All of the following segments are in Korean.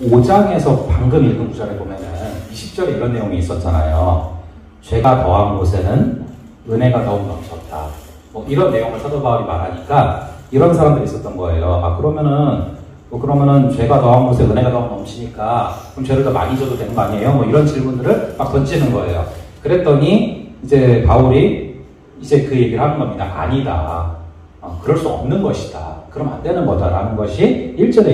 5장에서 방금 읽은 구절에 보면은 20절에 이런 내용이 있었잖아요. 죄가 더한 곳에는 은혜가 더욱 넘쳤다. 뭐 이런 내용을 사도 바울이 말하니까 이런 사람들이 있었던 거예요. 아, 그러면은 죄가 더한 곳에 은혜가 더욱 넘치니까 그럼 죄를 더 많이 져도 되는 거 아니에요? 뭐 이런 질문들을 막 던지는 거예요. 그랬더니 이제 바울이 이제 그 얘기를 하는 겁니다. 아니다. 그럴 수 없는 것이다. 그럼 안 되는 거다라는 것이 1절에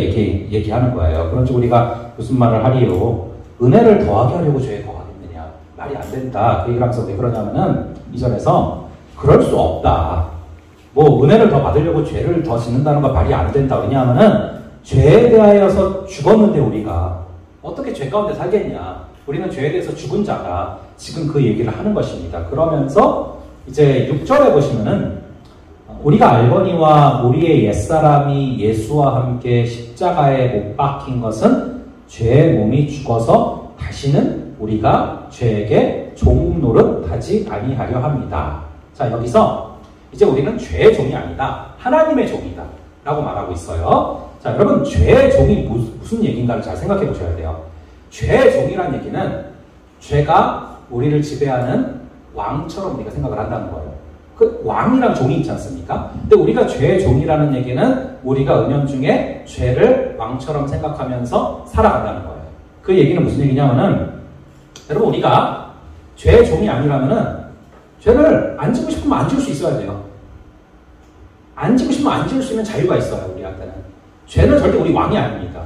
얘기하는 거예요. 그런즉 우리가 무슨 말을 하리요? 은혜를 더하게 하려고 죄에 더하겠느냐? 말이 안 된다. 그 얘기를 하면서 왜 그러냐면은 2절에서 그럴 수 없다. 뭐 은혜를 더 받으려고 죄를 더 짓는다는 거 말이 안 된다. 왜냐하면은 죄에 대하여서 죽었는데 우리가 어떻게 죄 가운데 살겠냐? 우리는 죄에 대해서 죽은 자다. 지금 그 얘기를 하는 것입니다. 그러면서 이제 6절에 보시면은 우리가 알거니와 우리의 옛사람이 예수와 함께 십자가에 못 박힌 것은 죄의 몸이 죽어서 다시는 우리가 죄에게 종 노릇하지 아니하려 합니다. 자, 여기서 이제 우리는 죄의 종이 아니다. 하나님의 종이다. 라고 말하고 있어요. 자, 여러분, 죄의 종이 무슨 얘기인가를 잘 생각해 보셔야 돼요. 죄의 종이라는 얘기는 죄가 우리를 지배하는 왕처럼 우리가 생각을 한다는 거예요. 그 왕이랑 종이 있지 않습니까? 근데 우리가 죄의 종이라는 얘기는 우리가 은연중에 죄를 왕처럼 생각하면서 살아간다는 거예요. 그 얘기는 무슨 얘기냐면은 여러분, 우리가 죄의 종이 아니라면은 죄를 안 지고 싶으면 안 지을 수 있어야 돼요. 안 지고 싶으면 안 지을 수 있는 자유가 있어요. 우리한테는. 죄는 절대 우리 왕이 아닙니다.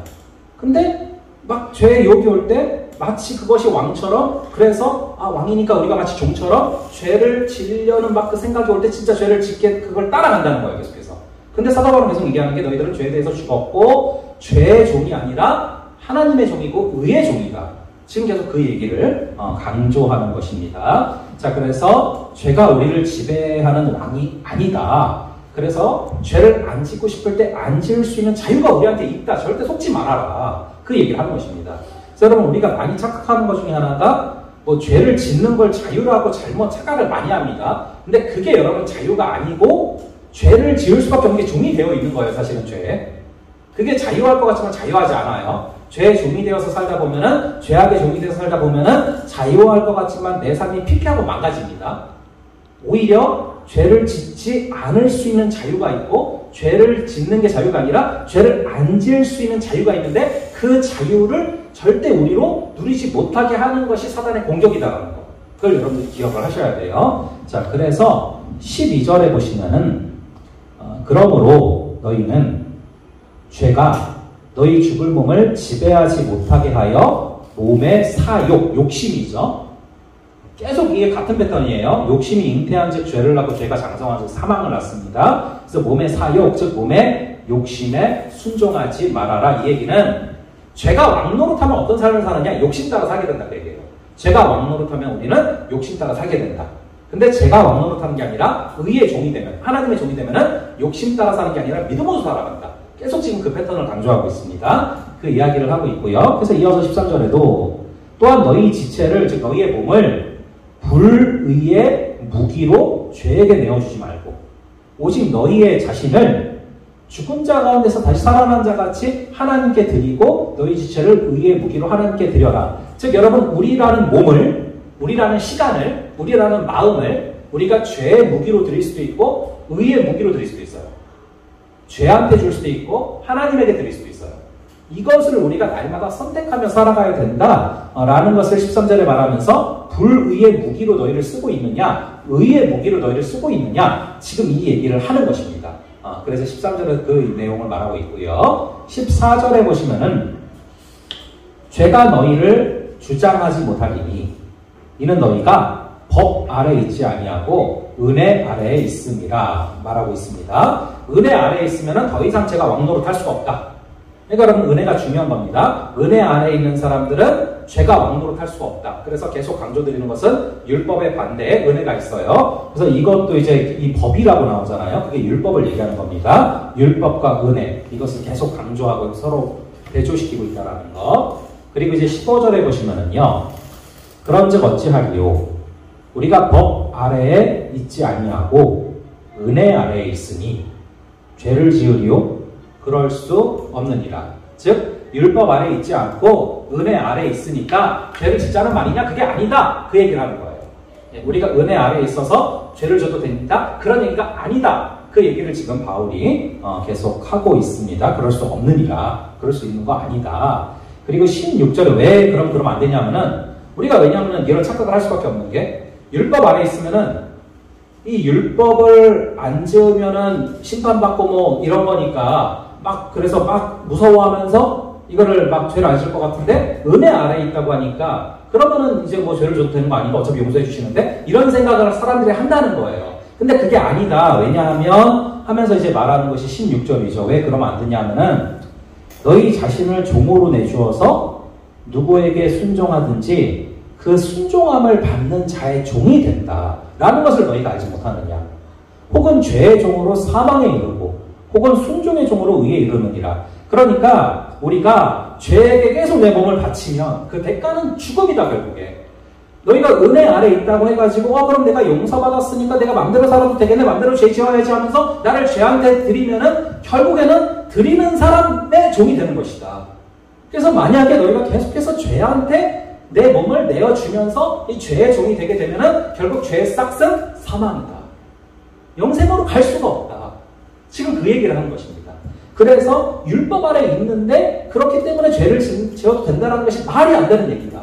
근데 막 죄의 유혹이 올 때 마치 그것이 왕처럼, 그래서 왕이니까 우리가 마치 종처럼 죄를 지으려는 막 그 생각이 올 때 진짜 죄를 짓게 그걸 따라간다는 거예요. 계속해서. 근데 사도 바울은 계속 얘기하는 게 너희들은 죄에 대해서 죽었고 죄의 종이 아니라 하나님의 종이고 의의 종이다. 지금 계속 그 얘기를 강조하는 것입니다. 자, 그래서 죄가 우리를 지배하는 왕이 아니다. 그래서 죄를 안 짓고 싶을 때 안 지을 수 있는 자유가 우리한테 있다. 절대 속지 말아라. 그 얘기를 하는 것입니다. 그래서 여러분, 우리가 많이 착각하는 것 중에 하나가 뭐 죄를 짓는 걸 자유라고 잘못 착각을 많이 합니다. 근데 그게 여러분 자유가 아니고 죄를 지을 수밖에 없는 게 종이 되어 있는 거예요. 사실은 죄. 그게 자유할 것 같지만 자유하지 않아요. 죄의 종이 되어서 살다 보면은, 죄악의 종이 되어서 살다 보면은 자유할 것 같지만 내 삶이 피폐하고 망가집니다. 오히려 죄를 짓지 않을 수 있는 자유가 있고, 죄를 짓는 게 자유가 아니라 죄를 안 지을 수 있는 자유가 있는데 그 자유를 절대 우리로 누리지 못하게 하는 것이 사단의 공격이다라는 거. 그걸 여러분들이 기억을 하셔야 돼요. 자, 그래서 12절에 보시면은 그러므로 너희는 죄가 너희 죽을 몸을 지배하지 못하게 하여 몸의 사욕, 욕심이죠. 계속 이게 같은 패턴이에요. 욕심이 잉태한 즉 죄를 낳고 죄가 장성한 즉 사망을 낳습니다. 그래서 몸의 사욕, 즉 몸의 욕심에 순종하지 말아라. 이 얘기는 죄가 왕노릇하면 어떤 삶을 사느냐? 욕심 따라 살게 된다. 그 얘기예요. 죄가 왕노릇하면 우리는 욕심 따라 살게 된다. 근데 죄가 왕노릇하는 게 아니라 의의 종이 되면, 하나님의 종이 되면은 욕심 따라 사는 게 아니라 믿음으로 살아간다. 계속 지금 그 패턴을 강조하고 있습니다. 그 이야기를 하고 있고요. 그래서 이어서 13절에도 또한 너희 지체를, 즉 너희의 몸을 불의의 무기로 죄에게 내어주지 말고 오직 너희의 자신을 죽은 자 가운데서 다시 살아난 자 같이 하나님께 드리고 너희 지체를 의의 무기로 하나님께 드려라. 즉 여러분, 우리라는 몸을, 우리라는 시간을, 우리라는 마음을 우리가 죄의 무기로 드릴 수도 있고 의의 무기로 드릴 수도 있어요. 죄한테 줄 수도 있고 하나님에게 드릴 수도 있어요. 이것을 우리가 날마다 선택하며 살아가야 된다라는 것을 13절에 말하면서 불의의 무기로 너희를 쓰고 있느냐, 의의 무기로 너희를 쓰고 있느냐, 지금 이 얘기를 하는 것입니다. 그래서 13절에 그 내용을 말하고 있고요. 14절에 보시면은 죄가 너희를 주장하지 못하리니 이는 너희가 법 아래에 있지 아니하고 은혜 아래에 있음이라 말하고 있습니다. 은혜 아래에 있으면 더 이상 죄가 왕노릇할 수가 없다. 그러니까 여러분, 은혜가 중요한 겁니다. 은혜 안에 있는 사람들은 죄가 왕노릇할 수가 없다. 그래서 계속 강조드리는 것은 율법의 반대에 은혜가 있어요. 그래서 이것도 이제 이 법이라고 나오잖아요. 그게 율법을 얘기하는 겁니다. 율법과 은혜, 이것을 계속 강조하고 서로 대조시키고 있다는 거. 그리고 이제 15절에 보시면은요, 그런즉 어찌하리요? 우리가 법 아래에 있지 아니하고 은혜 아래에 있으니 죄를 지으리요? 그럴 수 없느니라. 즉 율법 아래에 있지 않고 은혜 아래에 있으니까 죄를 짓자는 말이냐? 그게 아니다. 그 얘기를 하는 거예요. 우리가 은혜 아래에 있어서 죄를 져도 됩니다. 그런 얘기가 아니다. 그 얘기를 지금 바울이 계속 하고 있습니다. 그럴 수 없느니라. 그럴 수 있는 거 아니다. 그리고 16절에 왜 그러면 안 되냐면은 우리가 왜냐면은 이런 착각을 할 수밖에 없는 게 율법 아래에 있으면은 이 율법을 안 지으면은 심판받고 뭐 이런 거니까 그래서 무서워하면서 이거를 죄를 안 질 것 같은데 은혜 아래에 있다고 하니까 그러면은 이제 뭐 죄를 줘도 되는 거 아닌가? 어차피 용서해 주시는데 이런 생각을 사람들이 한다는 거예요. 근데 그게 아니다. 왜냐하면 하면서 이제 말하는 것이 16절이죠. 왜 그러면 안 되냐면은 너희 자신을 종으로 내주어서 누구에게 순종하든지 그 순종함을 받는 자의 종이 된다. 라는 것을 너희가 알지 못하느냐. 혹은 죄의 종으로 사망에 이르고 혹은 순종의 종으로 의에 이르느니라. 그러니까 우리가 죄에게 계속 내 몸을 바치면 그 대가는 죽음이다 결국에. 너희가 은혜 아래 있다고 해가지고 그럼 내가 용서받았으니까 내가 맘대로 살아도 되겠네, 맘대로 죄 지어야지 하면서 나를 죄한테 드리면은 결국에는 드리는 사람의 종이 되는 것이다. 그래서 만약에 너희가 계속해서 죄한테 내 몸을 내어주면서 이 죄의 종이 되게 되면은 결국 죄의 싹은 사망이다. 영생으로 갈 수가 없다. 지금 그 얘기를 하는 것입니다. 그래서 율법 아래 있는데 그렇기 때문에 죄를 지어도 된다는 것이 말이 안 되는 얘기다.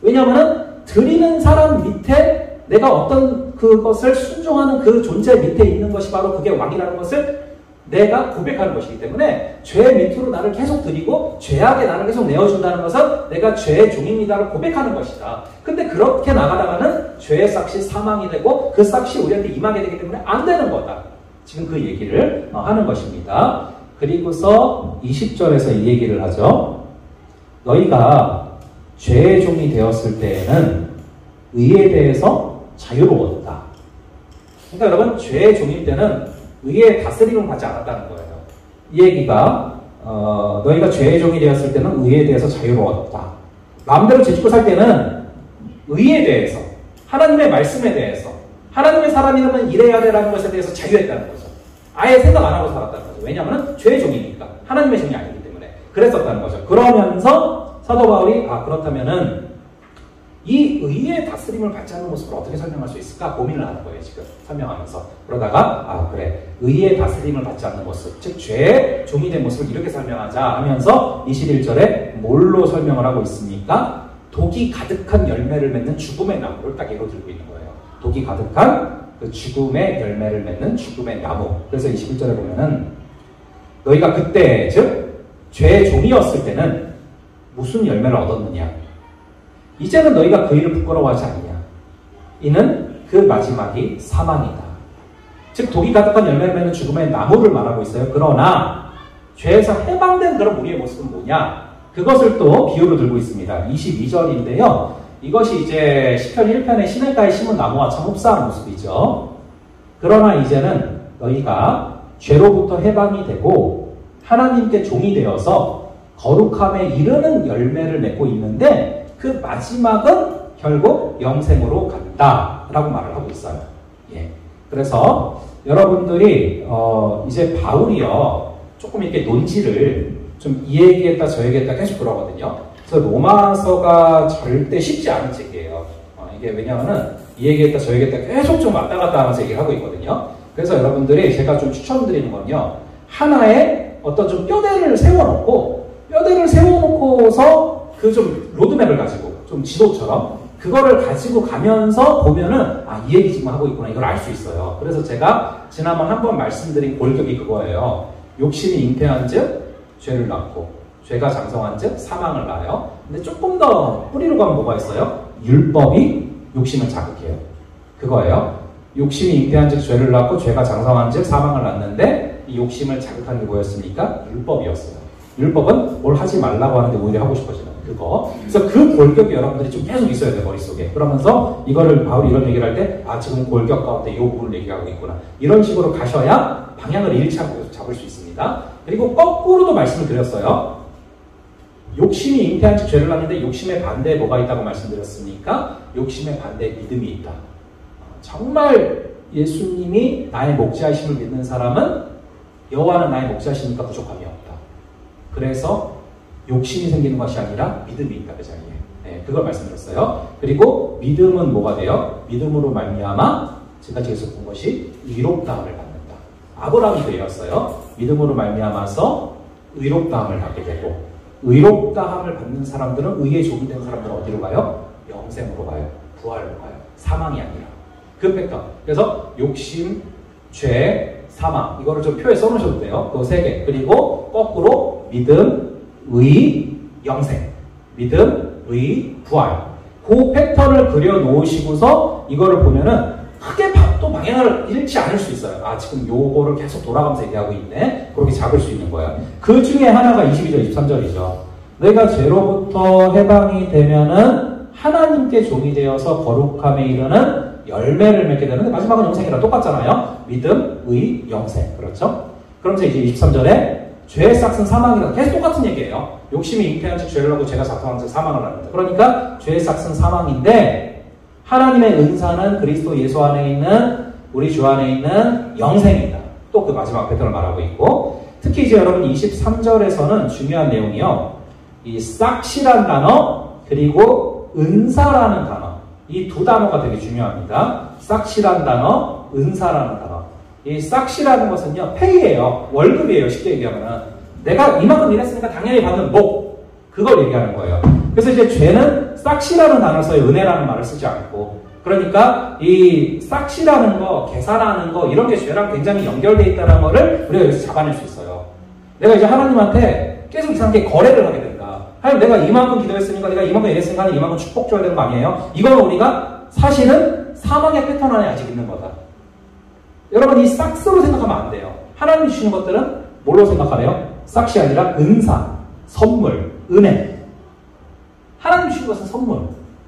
왜냐하면은 드리는 사람 밑에 내가 어떤 그것을 순종하는 그 존재 밑에 있는 것이 바로 그게 왕이라는 것을 내가 고백하는 것이기 때문에 죄 밑으로 나를 계속 드리고 죄악에 나를 계속 내어준다는 것은 내가 죄의 종입니다를 고백하는 것이다. 근데 그렇게 나가다가는 죄의 싹이 사망이 되고 그 싹이 우리한테 임하게 되기 때문에 안 되는 거다. 지금 그 얘기를 하는 것입니다. 그리고서 20절에서 이 얘기를 하죠. 너희가 죄의 종이 되었을 때에는 의에 대해서 자유로웠다. 그러니까 여러분 죄의 종일 때는 의의 다스림을 받지 않았다는 거예요. 이 얘기가 너희가 죄의 종이 되었을 때는 의에 대해서 자유로웠다. 마음대로 죄짓고 살 때는 의에 대해서 하나님의 말씀에 대해서 하나님의 사람이라면 이래야 되라는 것에 대해서 자유했다는 거죠. 아예 생각 안 하고 살았다는 거죠. 왜냐하면 죄의 종이니까 하나님의 종이 아니기 때문에 그랬었다는 거죠. 그러면서 사도 바울이 그렇다면은 이 의의 다스림을 받지 않는 모습을 어떻게 설명할 수 있을까 고민을 하는 거예요. 지금 설명하면서 그러다가 그래 의의 다스림을 받지 않는 모습 즉 죄의 종이 된 모습을 이렇게 설명하자 하면서 21절에 뭘로 설명을 하고 있습니까? 독이 가득한 열매를 맺는 죽음의 나무를 딱 예로 들고 있는 거예요. 독이 가득한 그 죽음의 열매를 맺는 죽음의 나무. 그래서 21절에 보면은 너희가 그때 즉 죄의 종이었을 때는 무슨 열매를 얻었느냐? 이제는 너희가 그 일을 부끄러워하지 않느냐? 이는 그 마지막이 사망이다. 즉 독이 가득한 열매를 맺는 죽음의 나무를 말하고 있어요. 그러나 죄에서 해방된 그런 우리의 모습은 뭐냐? 그것을 또 비유로 들고 있습니다. 22절인데요. 이것이 이제 시편 1편의 시냇가에 심은 나무와 참 흡사한 모습이죠. 그러나 이제는 너희가 죄로부터 해방이 되고 하나님께 종이 되어서 거룩함에 이르는 열매를 맺고 있는데 그 마지막은 결국 영생으로 간다라고 말을 하고 있어요. 그래서 여러분들이 이제 바울이요 조금 이렇게 논지를 좀 이 얘기했다 저 얘기했다 계속 그러거든요. 그래서 로마서가 절대 쉽지 않은 책이에요. 이게 왜냐하면은 이 얘기했다 저 얘기했다 계속 좀 왔다 갔다 하면서 얘기를 하고 있거든요. 그래서 여러분들이 제가 좀 추천드리는 건요. 하나의 어떤 좀 뼈대를 세워놓고서 그 좀 로드맵을 가지고 좀 지도처럼 그거를 가지고 가면서 보면은 이 얘기 지금 하고 있구나 이걸 알 수 있어요. 그래서 제가 지난번 한번 말씀드린 골격이 그거예요. 욕심이 잉태한 즉 죄를 낳고 죄가 장성한 즉 사망을 낳아요. 근데 조금 더 뿌리로 가면 뭐가 있어요? 율법이 욕심을 자극해요. 그거예요. 욕심이 잉태한 즉 죄를 낳고 죄가 장성한 즉 사망을 낳는데 이 욕심을 자극하는 게 뭐였습니까? 율법이었어요. 율법은 뭘 하지 말라고 하는데 오히려 하고 싶어지는 그거. 그래서 그 골격이 여러분들이 좀 계속 있어야 돼 머릿속에. 그러면서 이거를 바울이 이런 얘기를 할 때 지금 골격 가운데 이 부분을 얘기하고 있구나. 이런 식으로 가셔야 방향을 잃지 않고 잡을 수 있습니다. 그리고 거꾸로도 말씀을 드렸어요. 욕심이 잉태한 즉 죄를 낳는데 욕심의 반대에 뭐가 있다고 말씀드렸습니까? 욕심의 반대에 믿음이 있다. 정말 예수님이 나의 목자이심을 믿는 사람은 여호와는 나의 목자시니까 부족함이 없다. 그래서 욕심이 생기는 것이 아니라 믿음이 있다 그 자리에. 네, 그걸 말씀드렸어요. 그리고 믿음은 뭐가 돼요? 믿음으로 말미암아 제가 계속 본 것이 의롭다함을 받는다. 아브라함이 그랬어요. 믿음으로 말미암아서 의롭다함을 받게 되고, 의롭다함을 받는 사람들은, 의의 종이 된 사람들은 어디로 가요? 영생으로 가요. 부활로 가요. 사망이 아니라. 그 팩터. 그래서 욕심, 죄, 사망, 이거를 좀 표에 써놓으셔도 돼요. 그 세 개. 그리고 거꾸로 믿음, 의, 영생. 믿음, 의, 부활. 그 패턴을 그려놓으시고서 이거를 보면은 크게 또 방향을 잃지 않을 수 있어요. 아, 지금 요거를 계속 돌아가면서 얘기하고 있네. 그렇게 잡을 수 있는 거예요. 그 중에 하나가 22절, 23절이죠. 너희가 죄로부터 해방이 되면은 하나님께 종이 되어서 거룩함에 이르는 열매를 맺게 되는데, 마지막은 영생이랑 똑같잖아요. 믿음, 의, 영생. 그렇죠? 그러면서 이제 23절에 죄의 싹은 사망이다. 계속 똑같은 얘기예요. 욕심이 잉태한 즉 죄를 하고 죄가 작동한 즉 사망을 합니다. 그러니까 죄의 싹은 사망인데, 하나님의 은사는 그리스도 예수 안에 있는, 우리 주 안에 있는 영생이다. 또 그 마지막 패턴을 말하고 있고, 특히 이제 여러분 23절에서는 중요한 내용이요. 이 싹시란 단어, 그리고 은사라는 단어. 이 두 단어가 되게 중요합니다. 싹시란 단어, 은사라는 단어. 이 싹시라는 것은요, 페이예요. 월급이에요. 쉽게 얘기하면은. 내가 이만큼 일했으니까 당연히 받는 복. 그걸 얘기하는 거예요. 그래서 이제 죄는 싹시라는 단어를 써요. 은혜라는 말을 쓰지 않고. 그러니까 이 싹시라는 거, 계산하는 거, 이런 게 죄랑 굉장히 연결되어 있다는 거를 우리가 여기서 잡아낼 수 있어요. 내가 이제 하나님한테 계속 이상하게 거래를 하게 된다. 하나님, 내가 이만큼 기도했으니까, 내가 이만큼 일했으니까 이만큼 축복 줘야 되는 거 아니에요? 이건 우리가 사실은 사망의 패턴 안에 아직 있는 거다. 여러분, 이 싹스로 생각하면 안 돼요. 하나님이 주시는 것들은 뭘로 생각하래요? 싹시 아니라 은사, 선물, 은혜. 하나님 주신 것은 선물,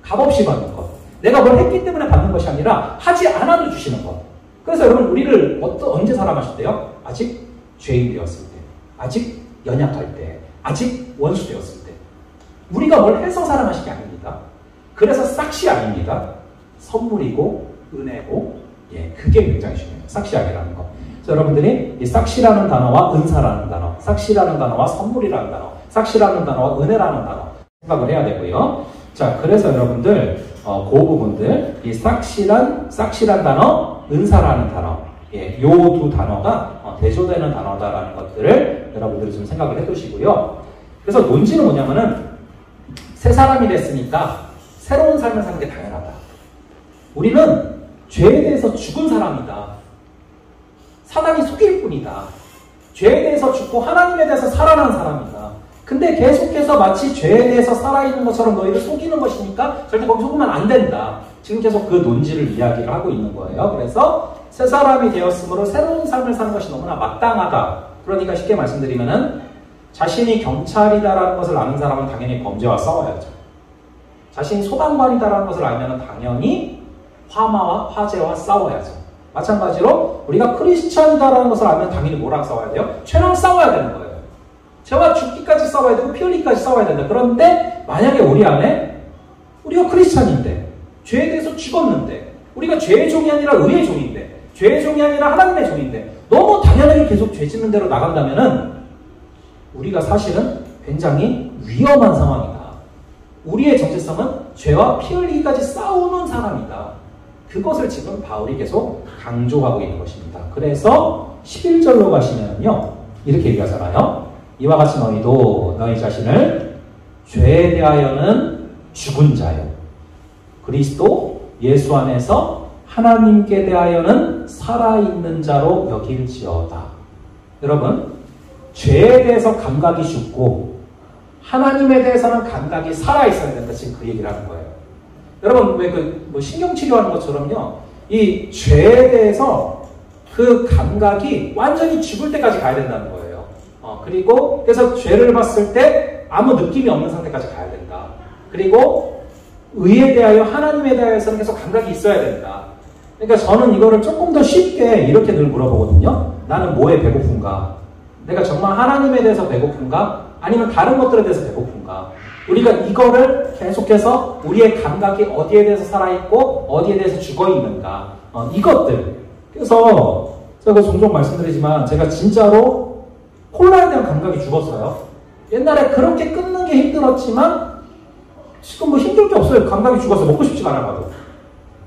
값없이 받는 것. 내가 뭘 했기 때문에 받는 것이 아니라 하지 않아도 주시는 것. 그래서 여러분, 우리를 언제 사랑하실 때요? 아직 죄인 되었을 때, 아직 연약할 때, 아직 원수 되었을 때. 우리가 뭘 해서 사랑하신 게 아닙니다. 그래서 싹시 아닙니다. 선물이고 은혜고, 예, 그게 굉장히 중요해요. 싹시 아니라는 거. 그래서 여러분들이 이 싹시라는 단어와 은사라는 단어, 싹시라는 단어와 선물이라는 단어, 싹시라는 단어와 은혜라는 단어 생각을 해야 되고요. 자, 그래서 여러분들 그 부분들, 이 싹시란 단어, 은사라는 단어, 예, 요 두 단어가 대조되는 단어다라는 것들을 여러분들이 좀 생각을 해두시고요. 그래서 논지는 뭐냐면은, 새 사람이 됐으니까 새로운 삶을 사는 게 당연하다. 우리는 죄에 대해서 죽은 사람이다. 사단이 속일 뿐이다. 죄에 대해서 죽고 하나님에 대해서 살아난 사람이다. 근데 계속해서 마치 죄에 대해서 살아있는 것처럼 너희를 속이는 것이니까 절대 거기 속으면 안 된다. 지금 계속 그 논지를 이야기를 하고 있는 거예요. 그래서 새 사람이 되었으므로 새로운 삶을 사는 것이 너무나 마땅하다. 그러니까 쉽게 말씀드리면은, 자신이 경찰이다라는 것을 아는 사람은 당연히 범죄와 싸워야죠. 자신이 소방관이다라는 것을 알면 당연히 화마와 화재와 싸워야죠. 마찬가지로 우리가 크리스찬이다라는 것을 알면 당연히 뭐랑 싸워야 돼요? 죄랑 싸워야 되는 거예요. 죄와 죽기까지 싸워야 되고 피 흘리기까지 싸워야 된다. 그런데 만약에 우리 안에, 우리가 크리스찬인데 죄에 대해서 죽었는데, 우리가 죄의 종이 아니라 의의 종인데, 죄의 종이 아니라 하나님의 종인데 너무 당연하게 계속 죄 짓는 대로 나간다면은 우리가 사실은 굉장히 위험한 상황이다. 우리의 정체성은 죄와 피 흘리기까지 싸우는 사람이다. 그것을 지금 바울이 계속 강조하고 있는 것입니다. 그래서 11절로 가시면요, 이렇게 얘기하잖아요. 이와 같이 너희도 너희 자신을 죄에 대하여는 죽은 자요, 그리스도 예수 안에서 하나님께 대하여는 살아있는 자로 여길지어다. 여러분, 죄에 대해서 감각이 죽고 하나님에 대해서는 감각이 살아있어야 된다. 지금 그 얘기를 하는 거예요. 여러분, 왜 신경치료하는 것처럼요, 이 죄에 대해서 그 감각이 완전히 죽을 때까지 가야 된다는 거예요. 그리고 그래서 죄를 봤을 때 아무 느낌이 없는 상태까지 가야 된다. 그리고 의에 대하여, 하나님에 대하여서는 계속 감각이 있어야 된다. 그러니까 저는 이거를 조금 더 쉽게 이렇게 늘 물어보거든요. 나는 뭐에 배고픈가? 내가 정말 하나님에 대해서 배고픈가? 아니면 다른 것들에 대해서 배고픈가? 우리가 이거를 계속해서 우리의 감각이 어디에 대해서 살아있고 어디에 대해서 죽어있는가? 이것들. 그래서 제가 종종 말씀드리지만 제가 진짜로 콜라에 대한 감각이 죽었어요. 옛날에 그렇게 끊는 게 힘들었지만 지금 뭐 힘들 게 없어요. 감각이 죽어서 먹고 싶지가 않아가지고.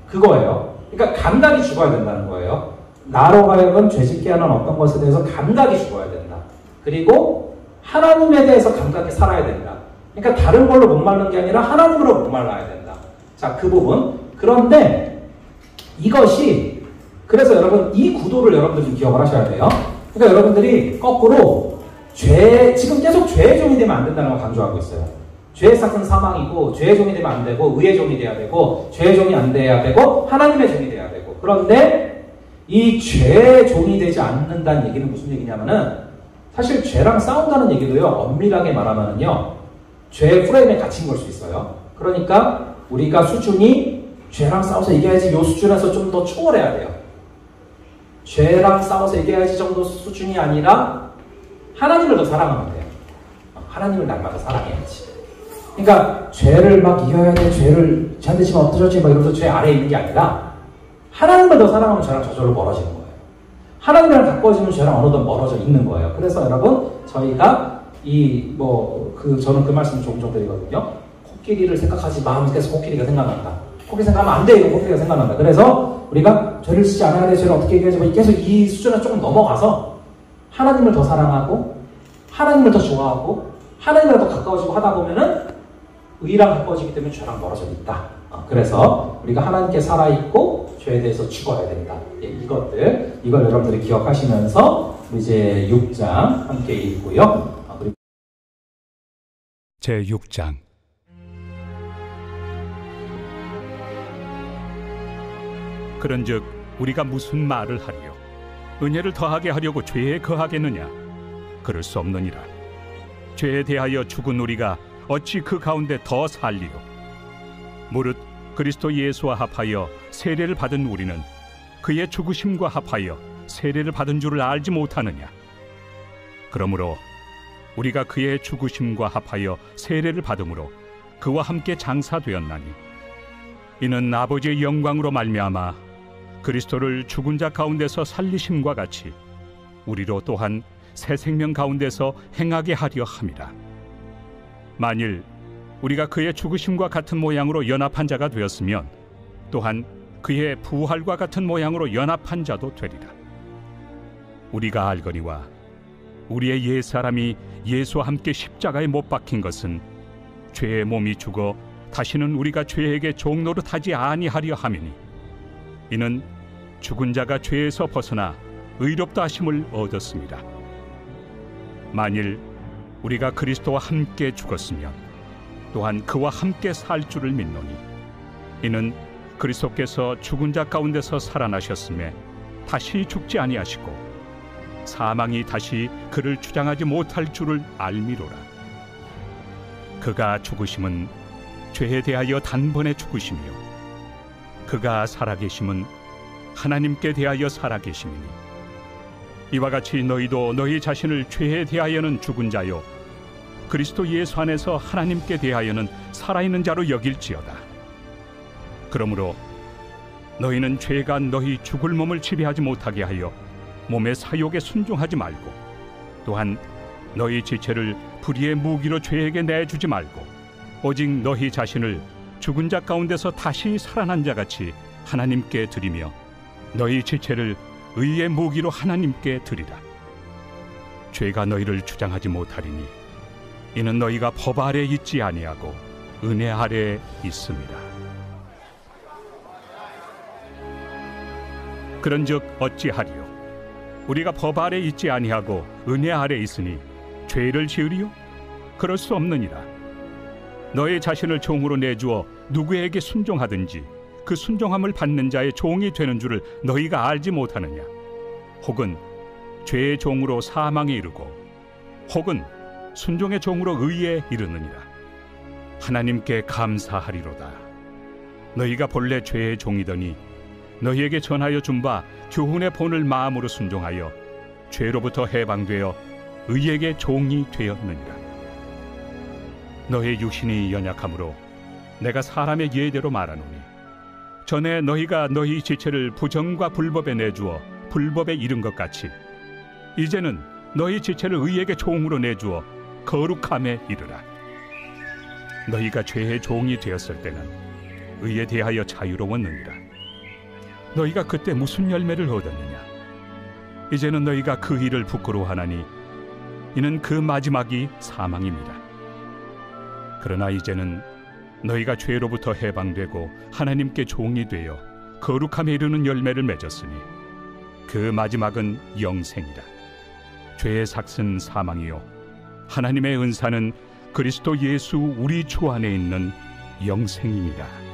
그거예요. 그러니까 감각이 죽어야 된다는 거예요. 나로 하여금 죄짓게 하는 어떤 것에 대해서 감각이 죽어야 된다. 그리고 하나님에 대해서 감각이 살아야 된다. 그러니까 다른 걸로 목마른 게 아니라 하나님으로 목말라야 된다. 자, 그 부분. 그런데 이것이 그래서 여러분 이 구도를 여러분들 좀 기억을 하셔야 돼요. 그러니까 여러분들이 거꾸로 지금 계속 죄의 종이 되면 안 된다는 걸 강조하고 있어요. 죄의 삭은 사망이고 죄의 종이 되면 안 되고 의의 종이 돼야 되고 죄의 종이 안 돼야 되고 하나님의 종이 돼야 되고 그런데 이 죄의 종이 되지 않는다는 얘기는 무슨 얘기냐면은 사실 죄랑 싸운다는 얘기도요 엄밀하게 말하면은요 죄의 프레임에 갇힌 걸 수 있어요. 그러니까 우리가 수준이 죄랑 싸워서 이겨야지 이 수준에서 좀 더 초월해야 돼요. 죄랑 싸워서 이겨야지 정도 수준이 아니라 하나님을 더 사랑하면 돼요. 하나님을 날마다 사랑해야지. 그러니까 죄를 막 이겨야 돼. 죄한테 지면 어떠저지 막 이러면서 죄 아래에 있는 게 아니라 하나님을 더 사랑하면 죄랑 저절로 멀어지는 거예요. 하나님이랑 가까워지면 죄랑 어느덧 멀어져 있는 거예요. 그래서 여러분 저희가 저는 그 말씀 종종 드리거든요. 코끼리를 생각하지 마음속에서 코끼리가 생각난다. 코끼리 생각하면 안 돼. 이거 코끼리가 생각난다. 그래서 우리가 죄를 짓지 않아야 돼. 죄를 어떻게 이겨야지 계속 이 수준에 조금 넘어가서 하나님을 더 사랑하고 하나님을 더 좋아하고 하나님을 더 가까워지고 하다 보면은 의랑 가까워지기 때문에 죄랑 멀어져 있다. 그래서 우리가 하나님께 살아있고 죄에 대해서 죽어야 된다. 이걸 여러분들이 기억하시면서 이제 6장 함께 읽고요. 제 6장 그런즉 우리가 무슨 말을 하리요? 은혜를 더하게 하려고 죄에 거하겠느냐? 그럴 수 없느니라. 죄에 대하여 죽은 우리가 어찌 그 가운데 더 살리요? 무릇 그리스도 예수와 합하여 세례를 받은 우리는 그의 죽으심과 합하여 세례를 받은 줄을 알지 못하느냐? 그러므로 우리가 그의 죽으심과 합하여 세례를 받음으로 그와 함께 장사되었나니 이는 아버지의 영광으로 말미암아 그리스도를 죽은 자 가운데서 살리심과 같이 우리로 또한 새 생명 가운데서 행하게 하려 함이라. 만일 우리가 그의 죽으심과 같은 모양으로 연합한 자가 되었으면 또한 그의 부활과 같은 모양으로 연합한 자도 되리라. 우리가 알거니와 우리의 옛사람이 예수와 함께 십자가에 못 박힌 것은 죄의 몸이 죽어 다시는 우리가 죄에게 종노릇하지 아니하려 함이니 이는 죽은 자가 죄에서 벗어나 의롭다 하심을 얻었습니다. 만일 우리가 그리스도와 함께 죽었으면 또한 그와 함께 살 줄을 믿노니 이는 그리스도께서 죽은 자 가운데서 살아나셨음에 다시 죽지 아니하시고 사망이 다시 그를 주장하지 못할 줄을 알미로라. 그가 죽으심은 죄에 대하여 단번에 죽으시며 그가 살아계심은 하나님께 대하여 살아계심이니 이와 같이 너희도 너희 자신을 죄에 대하여는 죽은 자요 그리스도 예수 안에서 하나님께 대하여는 살아있는 자로 여길지어다. 그러므로 너희는 죄가 너희 죽을 몸을 지배하지 못하게 하여 몸의 사욕에 순종하지 말고 또한 너희 지체를 불의의 무기로 죄에게 내주지 말고 오직 너희 자신을 죽은 자 가운데서 다시 살아난 자같이 하나님께 드리며 너희 지체를 의의 무기로 하나님께 드리라. 죄가 너희를 주장하지 못하리니 이는 너희가 법 아래 있지 아니하고 은혜 아래 있습니다. 그런즉 어찌하리요? 우리가 법 아래 있지 아니하고 은혜 아래 있으니 죄를 지으리요? 그럴 수 없느니라. 너희 자신을 종으로 내주어 누구에게 순종하든지 그 순종함을 받는 자의 종이 되는 줄을 너희가 알지 못하느냐? 혹은 죄의 종으로 사망에 이르고 혹은 순종의 종으로 의에 이르느니라. 하나님께 감사하리로다. 너희가 본래 죄의 종이더니 너희에게 전하여 준 바 교훈의 본을 마음으로 순종하여 죄로부터 해방되어 의에게 종이 되었느니라. 너희 육신이 연약함으로 내가 사람의 예대로 말하노니 전에 너희가 너희 지체를 부정과 불법에 내주어 불법에 이른 것 같이 이제는 너희 지체를 의에게 종으로 내주어 거룩함에 이르라. 너희가 죄의 종이 되었을 때는 의에 대하여 자유로웠느니라. 너희가 그때 무슨 열매를 얻었느냐? 이제는 너희가 그 일을 부끄러워하나니 이는 그 마지막이 사망입니다. 그러나 이제는 너희가 죄로부터 해방되고 하나님께 종이 되어 거룩함에 이르는 열매를 맺었으니 그 마지막은 영생이라. 죄의 삭은 사망이요 하나님의 은사는 그리스도 예수 우리 주 안에 있는 영생입니다.